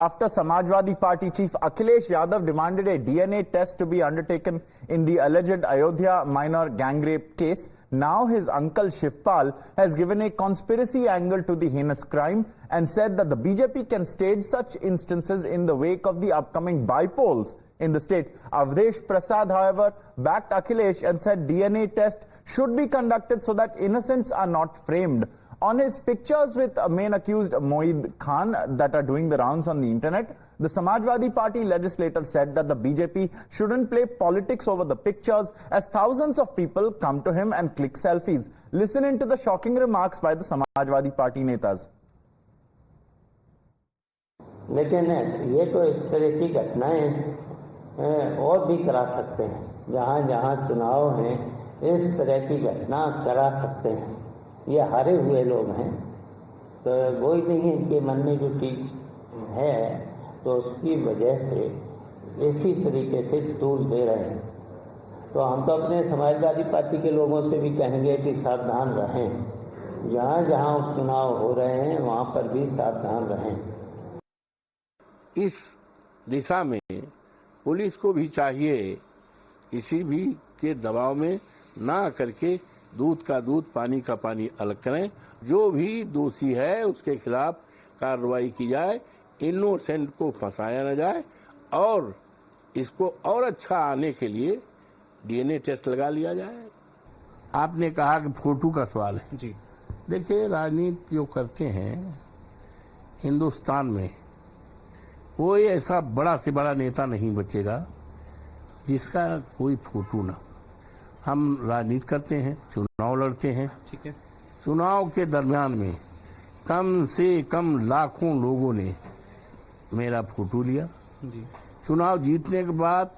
After Samajwadi Party chief Akhilesh Yadav demanded a DNA test to be undertaken in the alleged Ayodhya minor gang rape case, now his uncle Shivpal has given a conspiracy angle to the heinous crime and said that the BJP can stage such instances in the wake of the upcoming by-polls in the state. Avdesh Prasad, however, backed Akhilesh and said DNA test should be conducted so that innocents are not framed. On his pictures with main accused Moeed Khan that are doing the rounds on the internet, the Samajwadi Party legislator said that the BJP shouldn't play politics over the pictures as thousands of people come to him and click selfies. Listen into the shocking remarks by the Samajwadi Party netas. लेकिन ये तो इस तरह की घटनाएं और भी करा सकते हैं। जहाँ जहाँ चुनाव हैं इस तरह की घटना करा सकते हैं। ये हारे हुए लोग हैं, तो वही नहीं इनके मन में जो चीज़ है तो उसकी वजह से इसी तरीके से टूल दे रहे हैं। तो हम तो अपने समाजवादी पार्टी के लोगों से भी कहेंगे कि सावधान रहें। जहाँ जहाँ चुनाव हो रहे हैं वहाँ पर भी सावधान रहें। इस दिशा में पुलिस को भी चाहिए किसी भी के दबाव में ना करके दूध का दूध पानी का पानी अलग करें। जो भी दोषी है उसके खिलाफ कार्रवाई की जाए, इनोसेंट को फंसाया न जाए और इसको और अच्छा आने के लिए डीएनए टेस्ट लगा लिया जाए। आपने कहा कि फोटो का सवाल है जी। देखिए, राजनीति जो करते हैं हिंदुस्तान में कोई ऐसा बड़ा से बड़ा नेता नहीं बचेगा जिसका कोई फोटो ना। हम राजनीति करते हैं, चुनाव लड़ते हैं। ठीक है। चुनाव के दरमियान में कम से कम लाखों लोगों ने मेरा फोटो लिया जी। चुनाव जीतने के बाद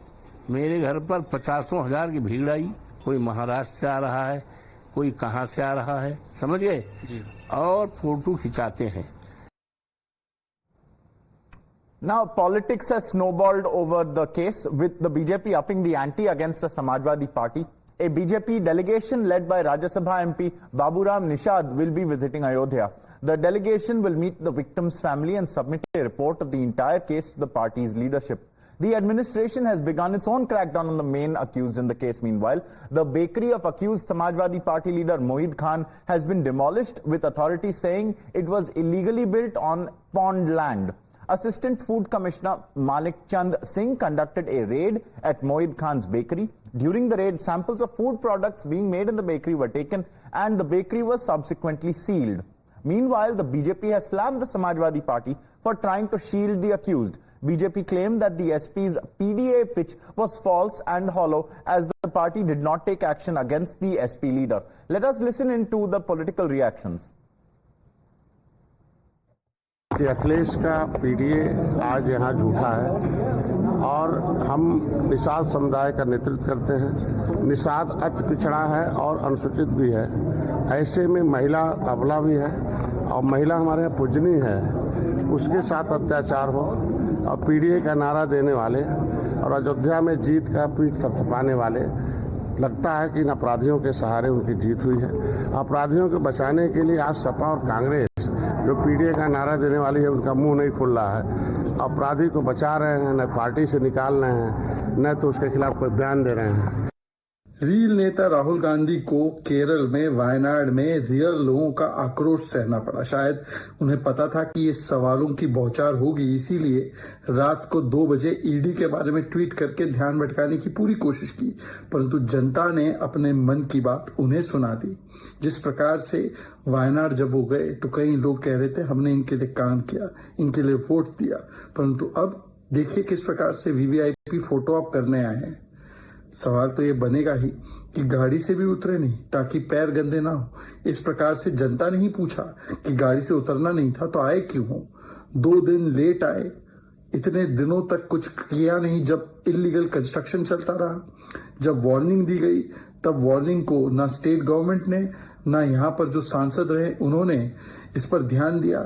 मेरे घर पर 50,000 की भीड़ आई। कोई महाराष्ट्र से आ रहा है, कोई कहां से आ रहा है, समझ गए, और फोटो खिंचाते हैं। Now, politics has snowballed over the case, with the BJP upping the ante against the Samajwadi Party. A BJP delegation led by Rajya Sabha MP Baburam Nishad will be visiting Ayodhya. The delegation will meet the victim's family and submit a report of the entire case to the party's leadership. The administration has begun its own crackdown on the main accused in the case. Meanwhile, the bakery of accused Samajwadi Party leader Moeed Khan has been demolished, with authorities saying it was illegally built on pond land. Assistant Food Commissioner Malik Chand Singh conducted a raid at Moeed Khan's bakery. During the raid, samples of food products being made in the bakery were taken and the bakery was subsequently sealed. Meanwhile, the BJP has slammed the Samajwadi Party for trying to shield the accused. BJP claimed that the SP's PDA pitch was false and hollow as the party did not take action against the SP leader. Let us listen into the political reactions. Akhilesh का PDA आज यहाँ झूठा है और हम निषाद समुदाय का नेतृत्व करते हैं। निषाद अति पिछड़ा है और अनुसूचित भी है। ऐसे में महिला अबला भी है और महिला हमारे यहाँ पूजनीय है, उसके साथ अत्याचार हो और पीडीए का नारा देने वाले और अयोध्या में जीत का पीठ थपथपाने वाले, लगता है कि इन अपराधियों के सहारे उनकी जीत हुई है। अपराधियों को बचाने के लिए आज सपा और कांग्रेस जो पीडीए का नारा देने वाली है उनका मुंह नहीं खुल रहा है। अपराधी को बचा रहे हैं, न पार्टी से निकाल रहे हैं, न तो उसके खिलाफ कोई बयान दे रहे हैं। रील नेता राहुल गांधी को केरल में वायनाड में रियल लोगों का आक्रोश सहना पड़ा। शायद उन्हें पता था कि ये सवालों की बौछार होगी, इसीलिए रात को 2 बजे ईडी के बारे में ट्वीट करके ध्यान भटकाने की पूरी कोशिश की, परंतु जनता ने अपने मन की बात उन्हें सुना दी। जिस प्रकार से वायनाड जब हो गए तो कई लोग कह रहे थे हमने इनके लिए काम किया, इनके लिए वोट दिया, परंतु अब देखिए किस प्रकार से वीवीआईपी फोटो ऑप करने आए हैं। सवाल तो ये बनेगा ही कि गाड़ी से भी उतरे नहीं ताकि पैर गंदे ना हो। इस प्रकार से जनता ने ही पूछा कि गाड़ी से उतरना नहीं था तो आए क्यों हो। 2 दिन लेट आए, इतने दिनों तक कुछ किया नहीं। जब इलीगल कंस्ट्रक्शन चलता रहा, जब वार्निंग दी गई, तब वार्निंग को ना स्टेट गवर्नमेंट ने ना यहाँ पर जो सांसद रहे उन्होंने इस पर ध्यान दिया।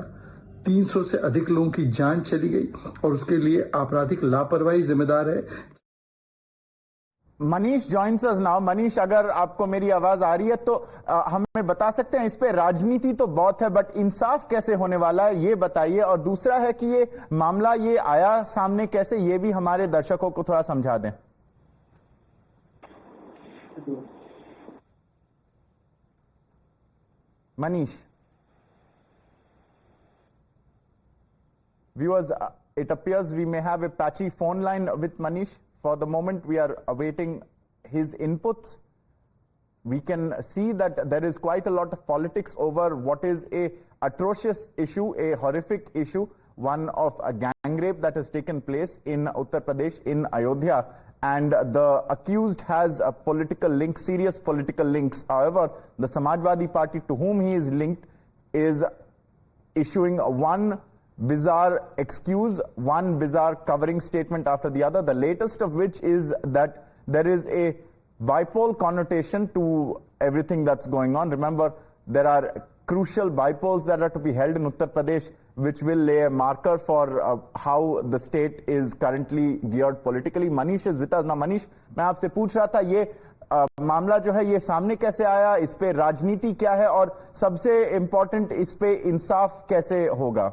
300 से अधिक लोगों की जान चली गई और उसके लिए आपराधिक लापरवाही जिम्मेदार है। Manish joins us now. Manish, अगर आपको मेरी आवाज आ रही है तो हमें बता सकते हैं, इस पे राजनीति तो बहुत है बट इंसाफ कैसे होने वाला है ये बताइए। और दूसरा है कि ये मामला ये आया सामने कैसे, ये भी हमारे दर्शकों को थोड़ा समझा दें। Manish. Viewers, it appears we may have a patchy phone line with Manish. For the moment, we are awaiting his inputs. We can see that there is quite a lot of politics over what is a atrocious issue, a horrific issue, one of a gang rape that has taken place in Uttar Pradesh, in Ayodhya. And the accused has a political link, serious political links. However, the Samajwadi Party to whom he is linked is issuing one bizarre excuse, one bizarre covering statement after the other, the latest of which is that there is a bipole connotation to everything that's going on. Remember, there are crucial bipoles that are to be held in Uttar Pradesh, which will lay a marker for how the state is currently geared politically. Manish is with us now. Manish, मैं आपसे पूछ रहा था ये मामला जो है ये सामने कैसे आया, इस पे राजनीति क्या है और सबसे इम्पोर्टेंट इस पे इंसाफ कैसे होगा?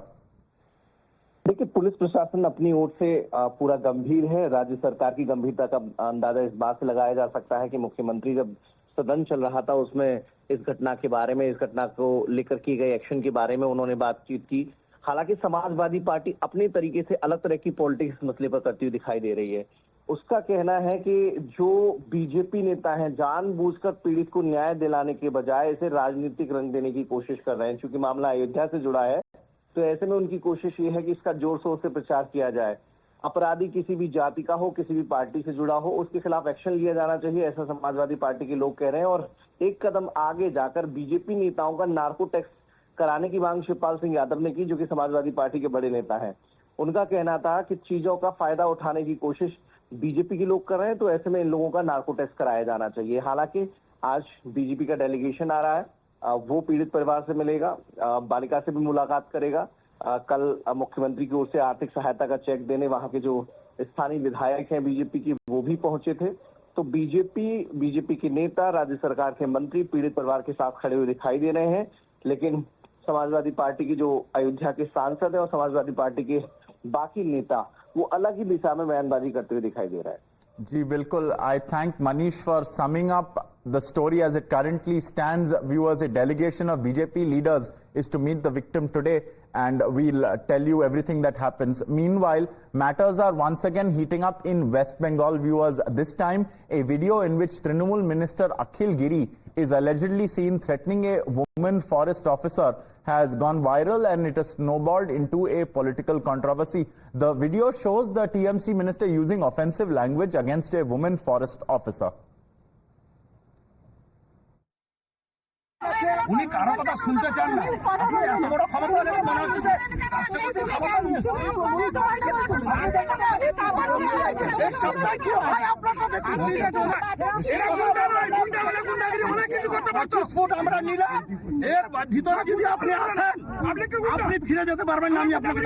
देखिए, पुलिस प्रशासन अपनी ओर से पूरा गंभीर है। राज्य सरकार की गंभीरता का अंदाजा इस बात से लगाया जा सकता है कि मुख्यमंत्री जब सदन चल रहा था उसमें इस घटना के बारे में, इस घटना को लेकर की गई एक्शन के बारे में उन्होंने बातचीत की। हालांकि समाजवादी पार्टी अपने तरीके से अलग तरह की पॉलिटिक्स इस मसले पर करती हुई दिखाई दे रही है। उसका कहना है कि जो बीजेपी नेता हैं जानबूझकर पीड़ित को न्याय दिलाने के बजाय इसे राजनीतिक रंग देने की कोशिश कर रहे हैं। क्योंकि मामला अयोध्या से जुड़ा है तो ऐसे में उनकी कोशिश ये है कि इसका जोर शोर से प्रचार किया जाए। अपराधी किसी भी जाति का हो, किसी भी पार्टी से जुड़ा हो, उसके खिलाफ एक्शन लिया जाना चाहिए, ऐसा समाजवादी पार्टी के लोग कह रहे हैं। और एक कदम आगे जाकर बीजेपी नेताओं का नार्को टैक्स कराने की मांग शिवपाल सिंह यादव ने की, जो कि समाजवादी पार्टी के बड़े नेता हैं। उनका कहना था कि चीजों का फायदा उठाने की कोशिश बीजेपी के लोग कर रहे हैं, तो ऐसे में इन लोगों का नार्को टैक्स कराया जाना चाहिए। हालांकि आज बीजेपी का डेलीगेशन आ रहा है, वो पीड़ित परिवार से मिलेगा, बालिका से भी मुलाकात करेगा। कल मुख्यमंत्री की ओर से आर्थिक सहायता का चेक देने वहां के जो स्थानीय विधायक हैं बीजेपी की वो भी पहुंचे थे। तो बीजेपी के नेता, राज्य सरकार के मंत्री पीड़ित परिवार के साथ खड़े हुए दिखाई दे रहे हैं। लेकिन समाजवादी पार्टी की जो अयोध्या के सांसद है और समाजवादी पार्टी के बाकी नेता वो अलग ही दिशा में बयानबाजी करते हुए दिखाई दे रहा है। जी बिल्कुल, I thank Manish for summing up the story as it currently stands. Viewers, a delegation of BJP leaders is to meet the victim today and we'll tell you everything that happens. Meanwhile, matters are once again heating up in West Bengal. Viewers, this time a video in which Trinamool Minister Akhil Giri is allegedly seen threatening a woman forest officer has gone viral and it has snowballed into a political controversy. The video shows the TMC minister using offensive language against a woman forest officer. উনি কারো কথা শুনতে চান না। আপনি এত বড় ক্ষমতা নিয়ে মনে হচ্ছে যে রাষ্ট্রপতি ক্ষমতা নিয়েছে। এই সবটাই কি হয় আপনার কাছে ক্যান্ডিডেট হলে সেটা গুন্ডাগিরি হলে কিছু করতে পারছো। 25 ফুট আমরা নিলাম, এর ভিতরে যদি আপনি আসেন আপনি ফিরে যেতে পারবেন না, আমি আপনাকে